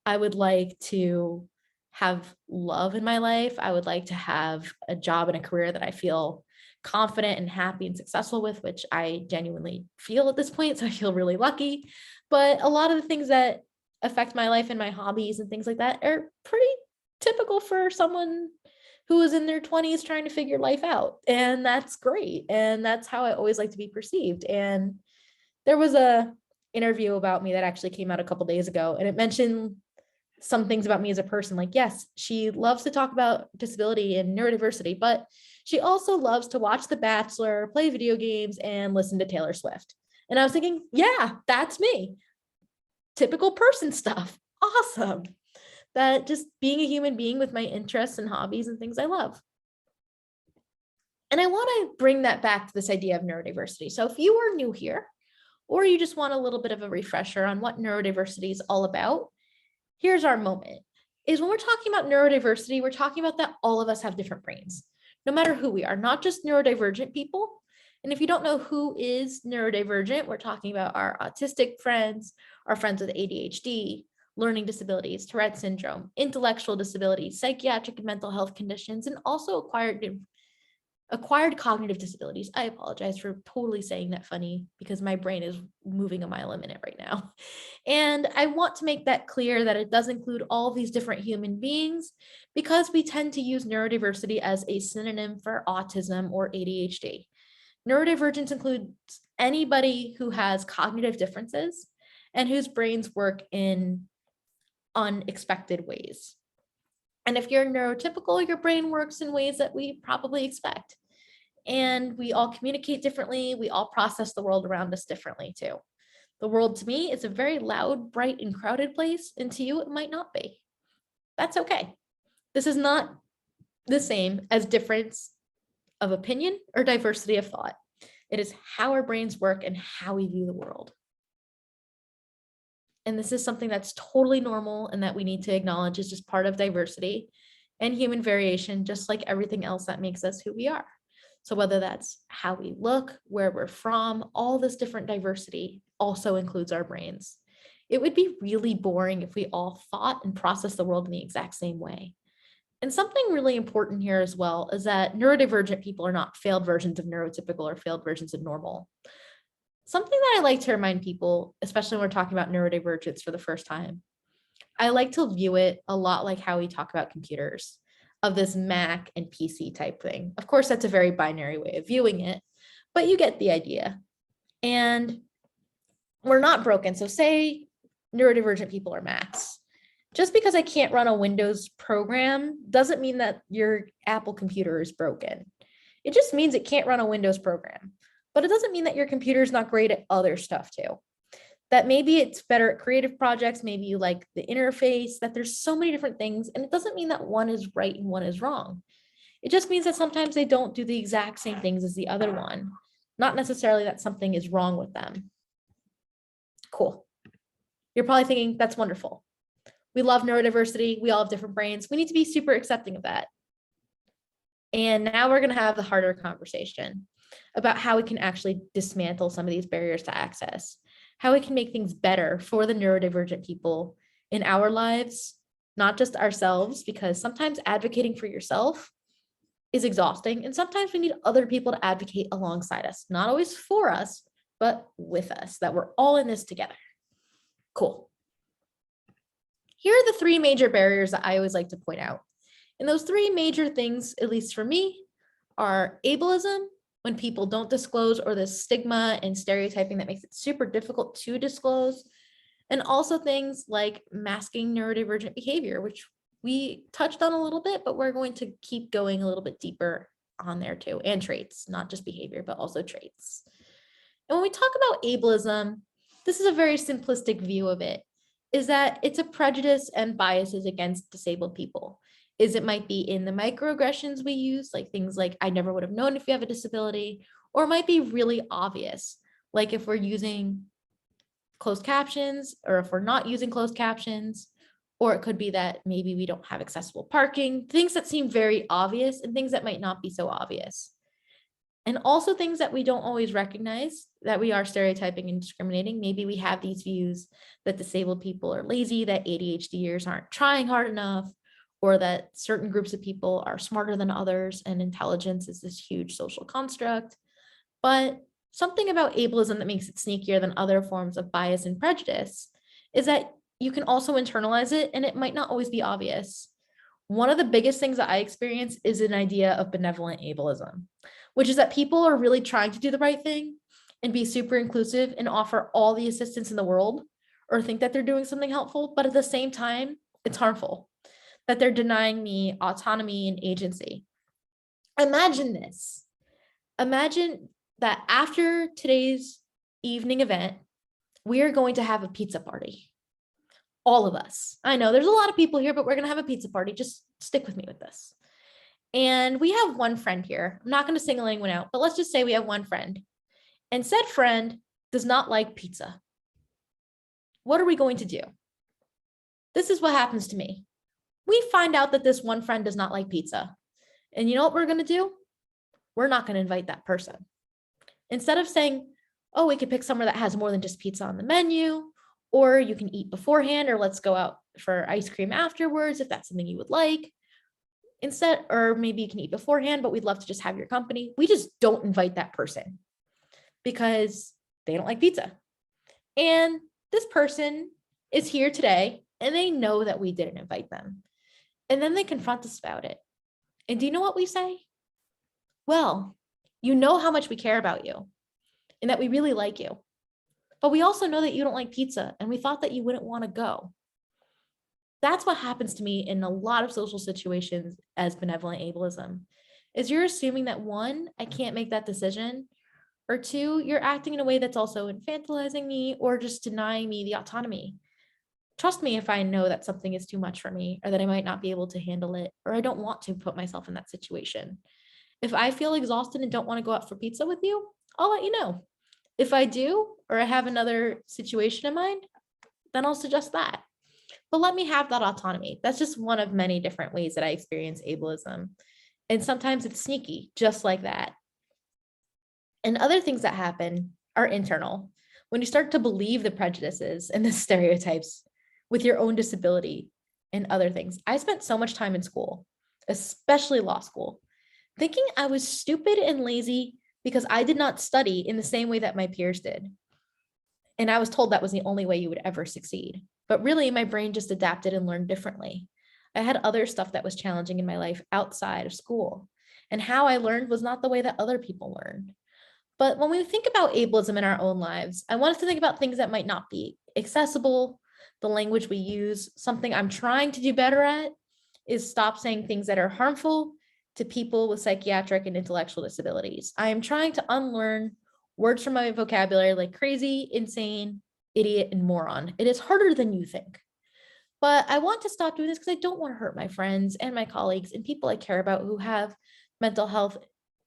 I would like to have love in my life. I would like to have a job and a career that I feel confident and happy and successful with, which I genuinely feel at this point. So I feel really lucky. But a lot of the things that affect my life and my hobbies and things like that are pretty typical for someone who is in their 20s trying to figure life out. And that's great. And that's how I always like to be perceived. And there was a interview about me that actually came out a couple days ago, and it mentioned some things about me as a person. Like, yes, she loves to talk about disability and neurodiversity, but she also loves to watch The Bachelor, play video games, and listen to Taylor Swift. And I was thinking, yeah, that's me. Typical person stuff. Awesome. That just being a human being with my interests and hobbies and things I love. And I want to bring that back to this idea of neurodiversity. So if you are new here, or you just want a little bit of a refresher on what neurodiversity is all about, here's our moment. Is when we're talking about neurodiversity, we're talking about that all of us have different brains, no matter who we are, not just neurodivergent people. And if you don't know who is neurodivergent, we're talking about our autistic friends, our friends with ADHD, learning disabilities, Tourette syndrome, intellectual disabilities, psychiatric and mental health conditions, and also acquired cognitive disabilities. I apologize for totally saying that funny because my brain is moving a mile a minute right now. And I want to make that clear that it does include all these different human beings, because we tend to use neurodiversity as a synonym for autism or ADHD. Neurodivergence includes anybody who has cognitive differences and whose brains work in unexpected ways. And if you're neurotypical, your brain works in ways that we probably expect. And we all communicate differently. We all process the world around us differently too. The world to me is a very loud, bright, and crowded place, and to you, it might not be. That's okay. This is not the same as difference of opinion or diversity of thought. It is how our brains work and how we view the world. And this is something that's totally normal and that we need to acknowledge is just part of diversity and human variation, just like everything else that makes us who we are. So whether that's how we look, where we're from, all this different diversity also includes our brains. It would be really boring if we all thought and processed the world in the exact same way. And something really important here as well is that neurodivergent people are not failed versions of neurotypical or failed versions of normal. Something that I like to remind people, especially when we're talking about neurodivergence for the first time, I like to view it a lot like how we talk about computers, of this Mac and PC type thing. Of course, that's a very binary way of viewing it, but you get the idea. And we're not broken. So say neurodivergent people are Macs. Just because I can't run a Windows program doesn't mean that your Apple computer is broken. It just means it can't run a Windows program. But it doesn't mean that your computer is not great at other stuff too. That maybe it's better at creative projects, maybe you like the interface, that there's so many different things. And it doesn't mean that one is right and one is wrong. It just means that sometimes they don't do the exact same things as the other one. Not necessarily that something is wrong with them. Cool. You're probably thinking, that's wonderful. We love neurodiversity. We all have different brains. We need to be super accepting of that. And now we're going to have the harder conversation about how we can actually dismantle some of these barriers to access, how we can make things better for the neurodivergent people in our lives, not just ourselves, because sometimes advocating for yourself is exhausting. And sometimes we need other people to advocate alongside us, not always for us, but with us, that we're all in this together. Cool. Here are the three major barriers that I always like to point out. And those three major things, at least for me, are ableism, when people don't disclose, or the stigma and stereotyping that makes it super difficult to disclose. And also things like masking neurodivergent behavior, which we touched on a little bit, but we're going to keep going a little bit deeper on there too, and traits, not just behavior, but also traits. And when we talk about ableism, this is a very simplistic view of it. is that it's a prejudice and biases against disabled people. It might be in the microaggressions we use, like things like, I never would have known if you have a disability, or it might be really obvious, like if we're using closed captions or if we're not using closed captions, or it could be that maybe we don't have accessible parking, things that seem very obvious and things that might not be so obvious. And also things that we don't always recognize, that we are stereotyping and discriminating. Maybe we have these views that disabled people are lazy, that ADHDers aren't trying hard enough, or that certain groups of people are smarter than others and intelligence is this huge social construct. But something about ableism that makes it sneakier than other forms of bias and prejudice is that you can also internalize it and it might not always be obvious. One of the biggest things that I experience is an idea of benevolent ableism, which is that people are really trying to do the right thing and be super inclusive and offer all the assistance in the world, or think that they're doing something helpful, but at the same time, it's harmful, that they're denying me autonomy and agency. Imagine this. Imagine that after today's evening event, we are going to have a pizza party. All of us. I know there's a lot of people here, but we're going to have a pizza party. Just stick with me with this. And we have one friend here. I'm not going to single anyone out, but let's just say we have one friend. And said friend does not like pizza. What are we going to do? This is what happens to me. We find out that this one friend does not like pizza. And you know what we're going to do? We're not going to invite that person. Instead of saying, oh, we could pick somewhere that has more than just pizza on the menu, or you can eat beforehand, or let's go out for ice cream afterwards if that's something you would like. Instead, or maybe you can eat beforehand, but we'd love to just have your company. We just don't invite that person because they don't like pizza. And this person is here today and they know that we didn't invite them. And then they confront us about it. And do you know what we say? Well, you know how much we care about you and that we really like you. But we also know that you don't like pizza and we thought that you wouldn't want to go. That's what happens to me in a lot of social situations as benevolent ableism, is you're assuming that one, I can't make that decision, or two, you're acting in a way that's also infantilizing me or just denying me the autonomy. Trust me if I know that something is too much for me or that I might not be able to handle it, or I don't want to put myself in that situation. If I feel exhausted and don't want to go out for pizza with you, I'll let you know. If I do, or I have another situation in mind, then I'll suggest that. But let me have that autonomy. That's just one of many different ways that I experience ableism. And sometimes it's sneaky, just like that. And other things that happen are internal. When you start to believe the prejudices and the stereotypes with your own disability and other things. I spent so much time in school, especially law school, thinking I was stupid and lazy because I did not study in the same way that my peers did. And I was told that was the only way you would ever succeed. But really, my brain just adapted and learned differently. I had other stuff that was challenging in my life outside of school. And how I learned was not the way that other people learned. But when we think about ableism in our own lives, I want us to think about things that might not be accessible, the language we use. Something I'm trying to do better at is stop saying things that are harmful to people with psychiatric and intellectual disabilities. I am trying to unlearn words from my vocabulary like crazy, insane, idiot, and moron. It is harder than you think. But I want to stop doing this because I don't want to hurt my friends and my colleagues and people I care about who have mental health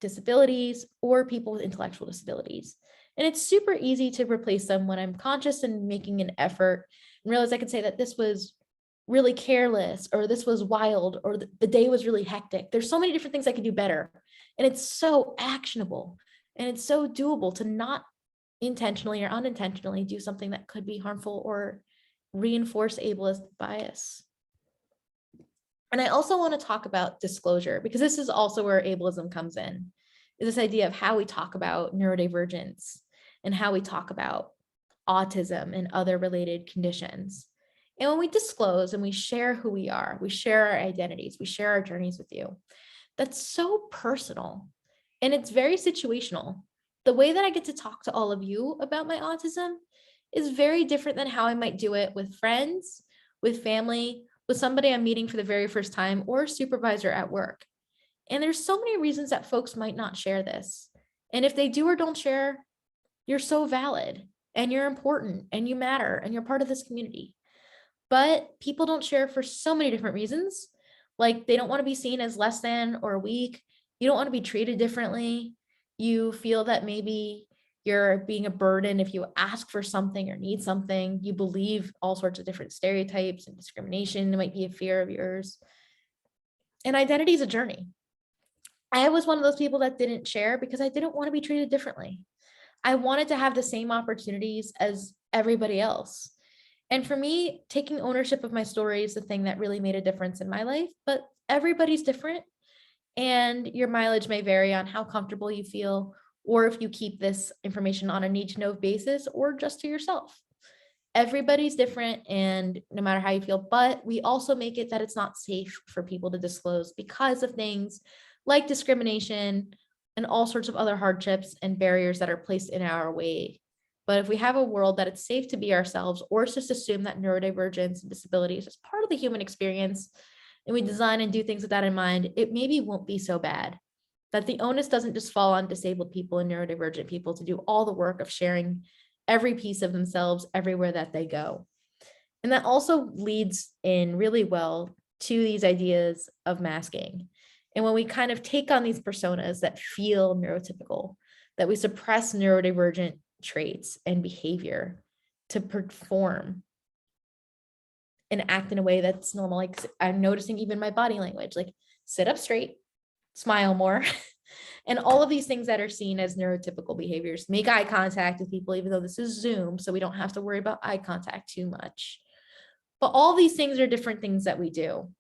disabilities or people with intellectual disabilities. And it's super easy to replace them when I'm conscious and making an effort and realize I can say that this was really careless, or this was wild, or the day was really hectic. There's so many different things I could do better. And it's so actionable and it's so doable to not intentionally or unintentionally do something that could be harmful or reinforce ableist bias. And I also want to talk about disclosure, because this is also where ableism comes in, is this idea of how we talk about neurodivergence and how we talk about autism and other related conditions. And when we disclose and we share who we are, we share our identities, we share our journeys with you, that's so personal and it's very situational. The way that I get to talk to all of you about my autism is very different than how I might do it with friends, with family, with somebody I'm meeting for the very first time, or a supervisor at work. And there's so many reasons that folks might not share this. And if they do or don't share, you're so valid and you're important and you matter and you're part of this community. but people don't share for so many different reasons. Like they don't want to be seen as less than or weak. You don't want to be treated differently. You feel that maybe you're being a burden if you ask for something or need something. You believe all sorts of different stereotypes and discrimination. It might be a fear of yours. And identity is a journey. I was one of those people that didn't share because I didn't want to be treated differently. I wanted to have the same opportunities as everybody else. And for me, taking ownership of my story is the thing that really made a difference in my life, but everybody's different and your mileage may vary on how comfortable you feel, or if you keep this information on a need to know basis or just to yourself. Everybody's different and no matter how you feel, but we also make it that it's not safe for people to disclose because of things like discrimination and all sorts of other hardships and barriers that are placed in our way. But if we have a world that it's safe to be ourselves, or just assume that neurodivergence and disability is just part of the human experience, and we design and do things with that in mind, it maybe won't be so bad. That the onus doesn't just fall on disabled people and neurodivergent people to do all the work of sharing every piece of themselves everywhere that they go. And that also leads in really well to these ideas of masking. And when we kind of take on these personas that feel neurotypical, that we suppress neurodivergent traits and behavior to perform and act in a way that's normal. Like I'm noticing even my body language, like sit up straight, smile more, and all of these things that are seen as neurotypical behaviors. Make eye contact with people, even though this is Zoom, so we don't have to worry about eye contact too much. But all these things are different things that we do.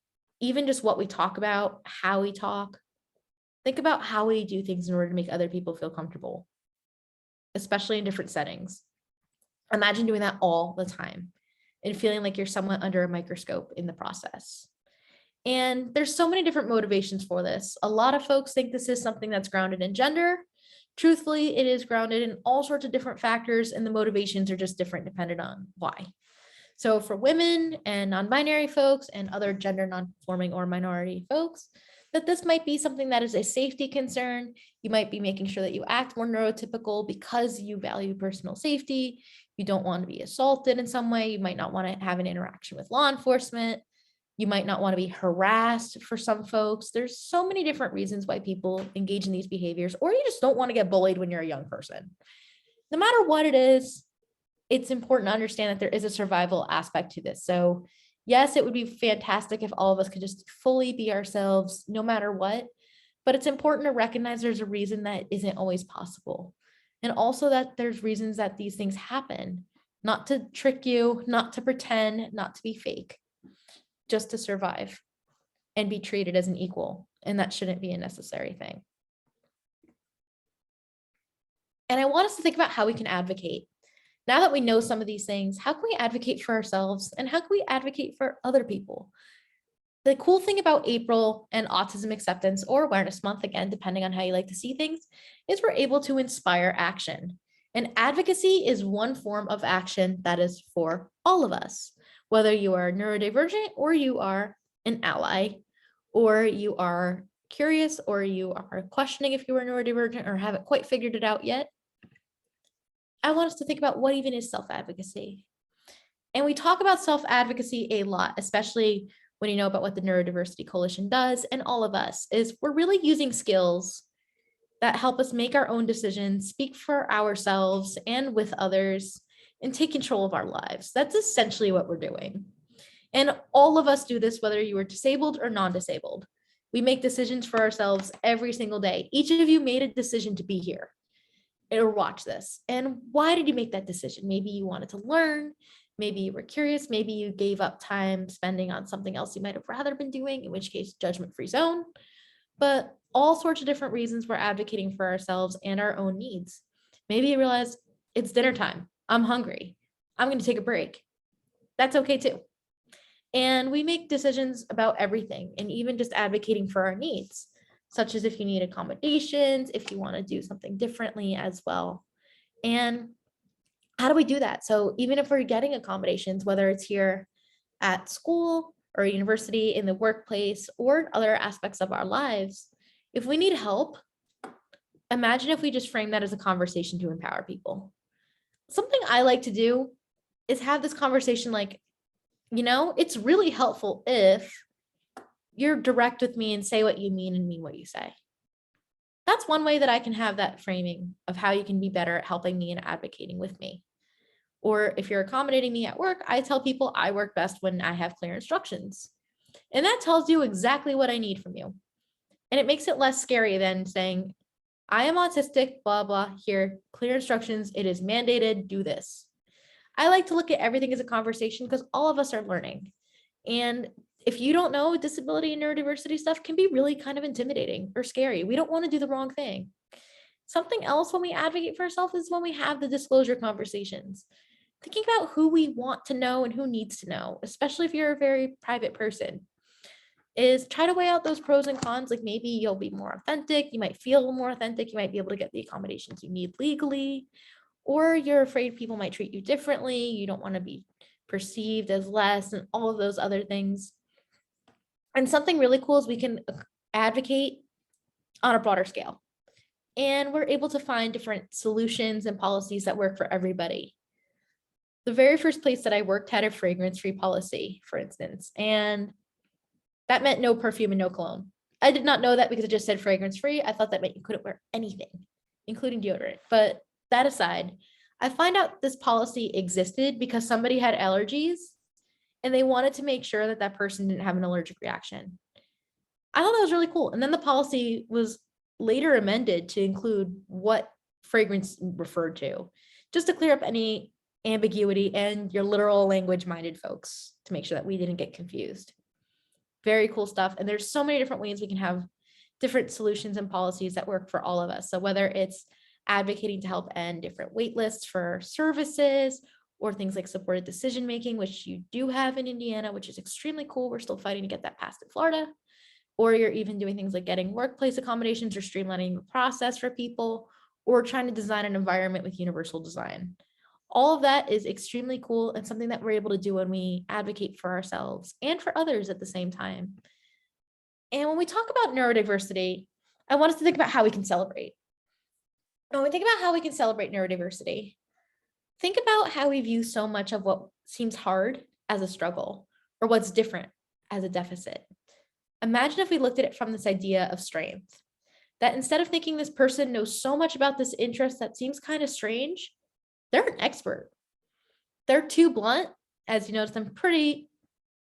Even just what we talk about, how we talk. Think about how we do things in order to make other people feel comfortable, especially in different settings. Imagine doing that all the time and feeling like you're somewhat under a microscope in the process. And there's so many different motivations for this. A lot of folks think this is something that's grounded in gender. Truthfully, it is grounded in all sorts of different factors, and the motivations are just different depending on why. So for women and non-binary folks and other gender non-conforming or minority folks, that this might be something that is a safety concern. You might be making sure that you act more neurotypical because you value personal safety. You don't want to be assaulted in some way. You might not want to have an interaction with law enforcement. You might not want to be harassed for some folks. There's so many different reasons why people engage in these behaviors, or you just don't want to get bullied when you're a young person. No matter what it is, it's important to understand that there is a survival aspect to this. So yes, it would be fantastic if all of us could just fully be ourselves no matter what, but it's important to recognize there's a reason that isn't always possible. And also that there's reasons that these things happen, not to trick you, not to pretend, not to be fake, just to survive and be treated as an equal. And that shouldn't be a necessary thing. And I want us to think about how we can advocate. Now that we know some of these things, how can we advocate for ourselves and how can we advocate for other people? The cool thing about April and Autism Acceptance or Awareness Month, again, depending on how you like to see things, is we're able to inspire action. And advocacy is one form of action that is for all of us, whether you are neurodivergent or you are an ally, or you are curious, or you are questioning if you are neurodivergent or haven't quite figured it out yet. I want us to think about what even is self-advocacy. And we talk about self-advocacy a lot, especially when you know about what the Neurodiversity Coalition does, and all of us, is we're really using skills that help us make our own decisions, speak for ourselves and with others, and take control of our lives. That's essentially what we're doing. And all of us do this, whether you are disabled or non-disabled. We make decisions for ourselves every single day. Each of you made a decision to be here or watch this. And why did you make that decision? Maybe you wanted to learn, maybe you were curious, maybe you gave up time spending on something else you might have rather been doing, in which case judgment-free zone. But all sorts of different reasons we're advocating for ourselves and our own needs. Maybe you realize it's dinner time, I'm hungry, I'm going to take a break. That's okay too. And we make decisions about everything, and even just advocating for our needs, such as if you need accommodations, if you want to do something differently as well. And how do we do that? So even if we're getting accommodations, whether it's here at school or university, in the workplace, or other aspects of our lives, if we need help, imagine if we just frame that as a conversation to empower people. Something I like to do is have this conversation like, It's really helpful if you're direct with me and say what you mean and mean what you say. That's one way that I can have that framing of how you can be better at helping me and advocating with me. Or if you're accommodating me at work, I tell people I work best when I have clear instructions. And that tells you exactly what I need from you. And it makes it less scary than saying, I am autistic, blah, blah, here, clear instructions, it is mandated, do this. I like to look at everything as a conversation because all of us are learning. And if you don't know, disability and neurodiversity stuff can be really kind of intimidating or scary. We don't want to do the wrong thing. Something else when we advocate for ourselves is when we have the disclosure conversations. Thinking about who we want to know and who needs to know, especially if you're a very private person, is try to weigh out those pros and cons. Like maybe you'll be more authentic, you might feel more authentic, you might be able to get the accommodations you need legally, or you're afraid people might treat you differently, you don't want to be perceived as less, and all of those other things. And something really cool is we can advocate on a broader scale. And we're able to find different solutions and policies that work for everybody. The very first place that I worked had a fragrance-free policy, for instance, and that meant no perfume and no cologne. I did not know that because it just said fragrance-free. I thought that meant you couldn't wear anything, including deodorant. But that aside, I find out this policy existed because somebody had allergies and they wanted to make sure that that person didn't have an allergic reaction. I thought that was really cool. And then the policy was later amended to include what fragrance referred to, just to clear up any ambiguity and your literal language minded folks to make sure that we didn't get confused. Very cool stuff. And there's so many different ways we can have different solutions and policies that work for all of us. So whether it's advocating to help end different wait lists for services, or things like supported decision-making, which you do have in Indiana, which is extremely cool. We're still fighting to get that passed in Florida. Or you're even doing things like getting workplace accommodations or streamlining the process for people, or trying to design an environment with universal design. All of that is extremely cool and something that we're able to do when we advocate for ourselves and for others at the same time. And when we talk about neurodiversity, I want us to think about how we can celebrate. When we think about how we can celebrate neurodiversity, think about how we view so much of what seems hard as a struggle, or what's different as a deficit. Imagine if we looked at it from this idea of strength, that instead of thinking this person knows so much about this interest that seems kind of strange, they're an expert. They're too blunt. As you notice, I'm pretty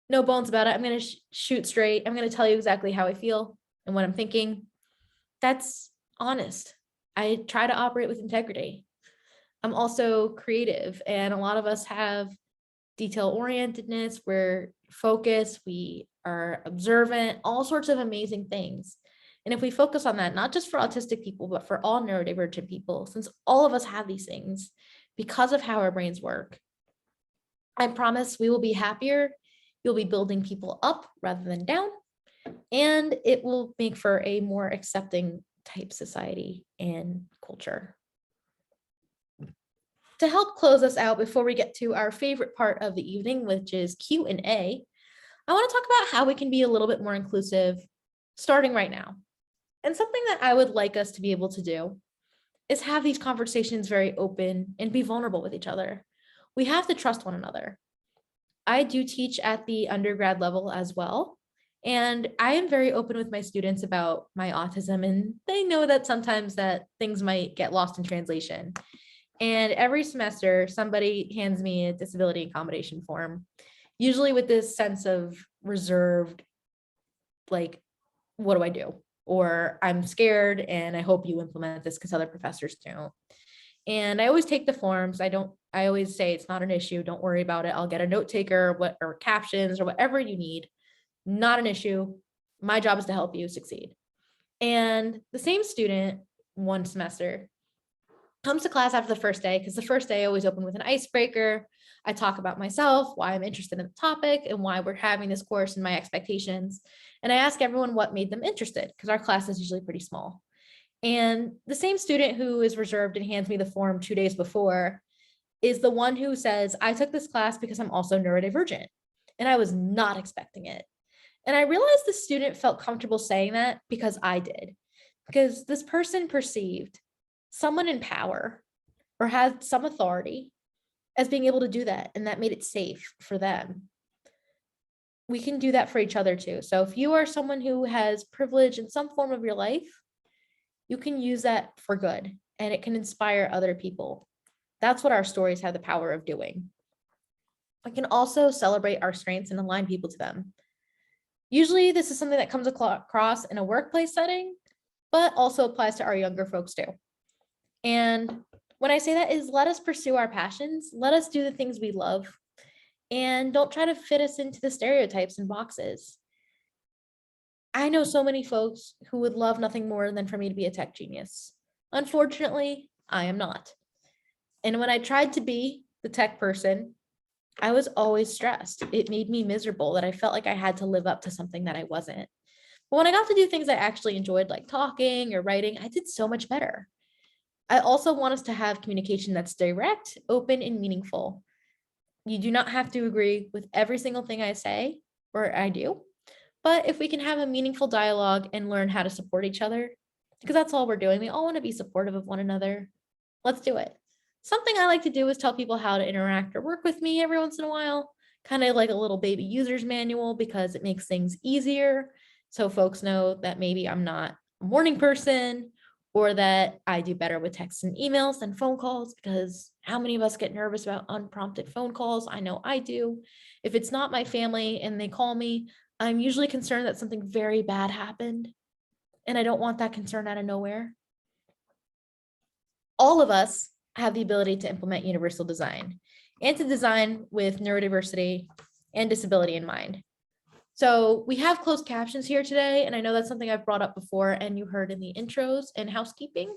no bones about it. I'm going to shoot straight. I'm going to tell you exactly how I feel and what I'm thinking. That's honest. I try to operate with integrity. I'm also creative, and a lot of us have detail orientedness, we're focused, we are observant, all sorts of amazing things. And if we focus on that, not just for autistic people, but for all neurodivergent people, since all of us have these things because of how our brains work, I promise we will be happier. You'll be building people up rather than down, and it will make for a more accepting type society and culture. To help close us out before we get to our favorite part of the evening, which is Q&A, I want to talk about how we can be a little bit more inclusive starting right now. And something that I would like us to be able to do is have these conversations very open and be vulnerable with each other. We have to trust one another. I do teach at the undergrad level as well, and I am very open with my students about my autism, and they know that sometimes that things might get lost in translation. And every semester, somebody hands me a disability accommodation form, usually with this sense of reserved, like, what do I do? Or I'm scared and I hope you implement this because other professors don't. And I always take the forms. I always say it's not an issue. Don't worry about it. I'll get a note taker or captions or whatever you need. Not an issue. My job is to help you succeed. And the same student one semester comes to class after the first day, because the first day I always open with an icebreaker. I talk about myself, why I'm interested in the topic, and why we're having this course and my expectations. And I ask everyone what made them interested, because our class is usually pretty small. And the same student who is reserved and hands me the form 2 days before is the one who says, I took this class because I'm also neurodivergent. And I was not expecting it. And I realized the student felt comfortable saying that because I did, because this person perceived someone in power or had some authority as being able to do that, and that made it safe for them. we can do that for each other too. So if you are someone who has privilege in some form of your life, you can use that for good and it can inspire other people. That's what our stories have the power of doing. We can also celebrate our strengths and align people to them. Usually this is something that comes across in a workplace setting, but also applies to our younger folks too. And when I say that is let us pursue our passions, let us do the things we love, and don't try to fit us into the stereotypes and boxes. I know so many folks who would love nothing more than for me to be a tech genius. Unfortunately, I am not. And when I tried to be the tech person, I was always stressed. It made me miserable that I felt like I had to live up to something that I wasn't. But when I got to do things I actually enjoyed, like talking or writing, I did so much better. I also want us to have communication that's direct, open, and meaningful. You do not have to agree with every single thing I say or I do, but if we can have a meaningful dialogue and learn how to support each other, because that's all we're doing. We all want to be supportive of one another. Let's do it. Something I like to do is tell people how to interact or work with me every once in a while, kind of like a little baby user's manual, because it makes things easier. So folks know that maybe I'm not a morning person, or that I do better with texts and emails than phone calls, because how many of us get nervous about unprompted phone calls? I know I do. If it's not my family and they call me, I'm usually concerned that something very bad happened, and I don't want that concern out of nowhere. All of us have the ability to implement universal design and to design with neurodiversity and disability in mind. So we have closed captions here today, and I know that's something I've brought up before and you heard in the intros and housekeeping,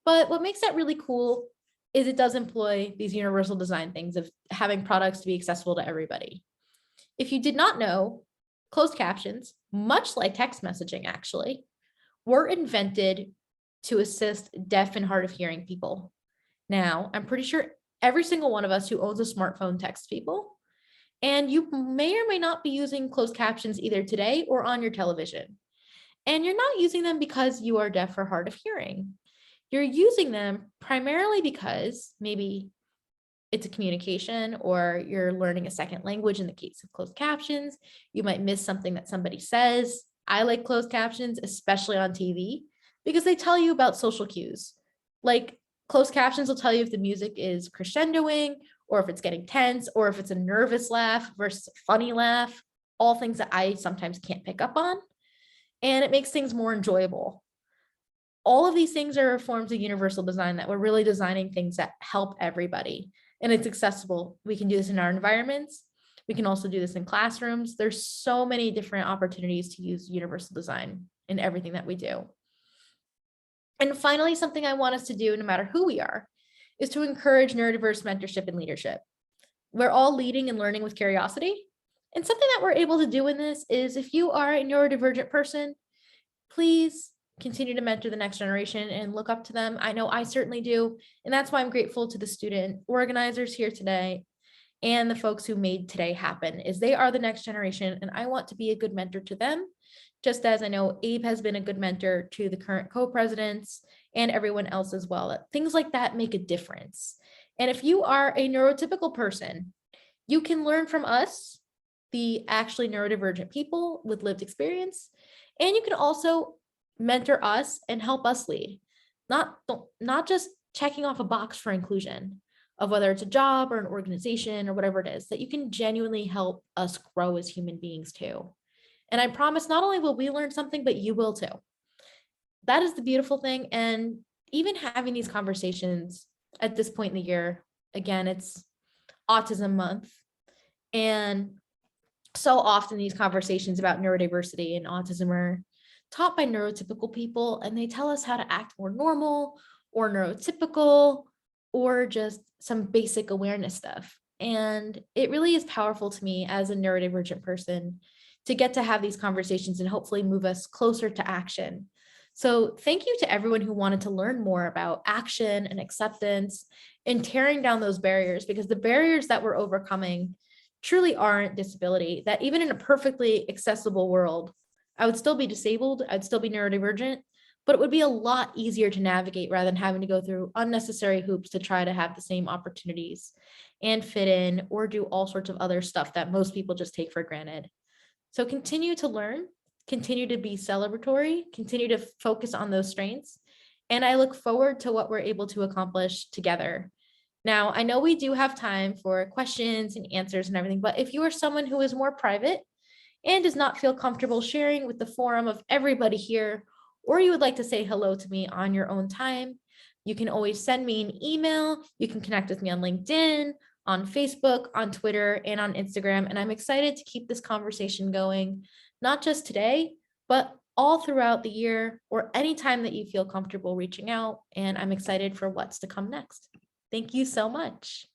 but what makes that really cool is it does employ these universal design things of having products to be accessible to everybody. If you did not know, closed captions, much like text messaging actually, were invented to assist deaf and hard of hearing people. Now, I'm pretty sure every single one of us who owns a smartphone texts people, and you may or may not be using closed captions either today or on your television. And you're not using them because you are deaf or hard of hearing. You're using them primarily because maybe it's a communication or you're learning a second language in the case of closed captions. You might miss something that somebody says. I like closed captions, especially on TV, because they tell you about social cues. Like closed captions will tell you if the music is crescendoing or if it's getting tense or if it's a nervous laugh versus a funny laugh, all things that I sometimes can't pick up on. And it makes things more enjoyable. All of these things are forms of universal design that we're really designing things that help everybody. And it's accessible. We can do this in our environments. We can also do this in classrooms. There's so many different opportunities to use universal design in everything that we do. And finally, something I want us to do, no matter who we are, is to encourage neurodiverse mentorship and leadership. We're all leading and learning with curiosity. And something that we're able to do in this is if you are a neurodivergent person, please continue to mentor the next generation and look up to them. I know I certainly do. And that's why I'm grateful to the student organizers here today and the folks who made today happen, is they are the next generation. And I want to be a good mentor to them, just as I know Abe has been a good mentor to the current co-presidents and everyone else as well. Things like that make a difference. And if you are a neurotypical person, you can learn from us, the actually neurodivergent people with lived experience, and you can also mentor us and help us lead, not just checking off a box for inclusion of whether it's a job or an organization or whatever it is, that you can genuinely help us grow as human beings too. And I promise not only will we learn something, but you will too. That is the beautiful thing. And even having these conversations at this point in the year, again, it's Autism Month. And so often these conversations about neurodiversity and autism are taught by neurotypical people, and they tell us how to act more normal or neurotypical or just some basic awareness stuff. And it really is powerful to me as a neurodivergent person to get to have these conversations and hopefully move us closer to action. So thank you to everyone who wanted to learn more about action and acceptance and tearing down those barriers, because the barriers that we're overcoming truly aren't disability, that even in a perfectly accessible world, I would still be disabled, I'd still be neurodivergent, but it would be a lot easier to navigate rather than having to go through unnecessary hoops to try to have the same opportunities and fit in or do all sorts of other stuff that most people just take for granted. So continue to learn, continue to be celebratory, continue to focus on those strengths. And I look forward to what we're able to accomplish together. Now, I know we do have time for questions and answers and everything, but if you are someone who is more private and does not feel comfortable sharing with the forum of everybody here, or you would like to say hello to me on your own time, you can always send me an email. You can connect with me on LinkedIn, on Facebook, on Twitter, and on Instagram. And I'm excited to keep this conversation going, not just today, but all throughout the year or anytime that you feel comfortable reaching out. And I'm excited for what's to come next. Thank you so much.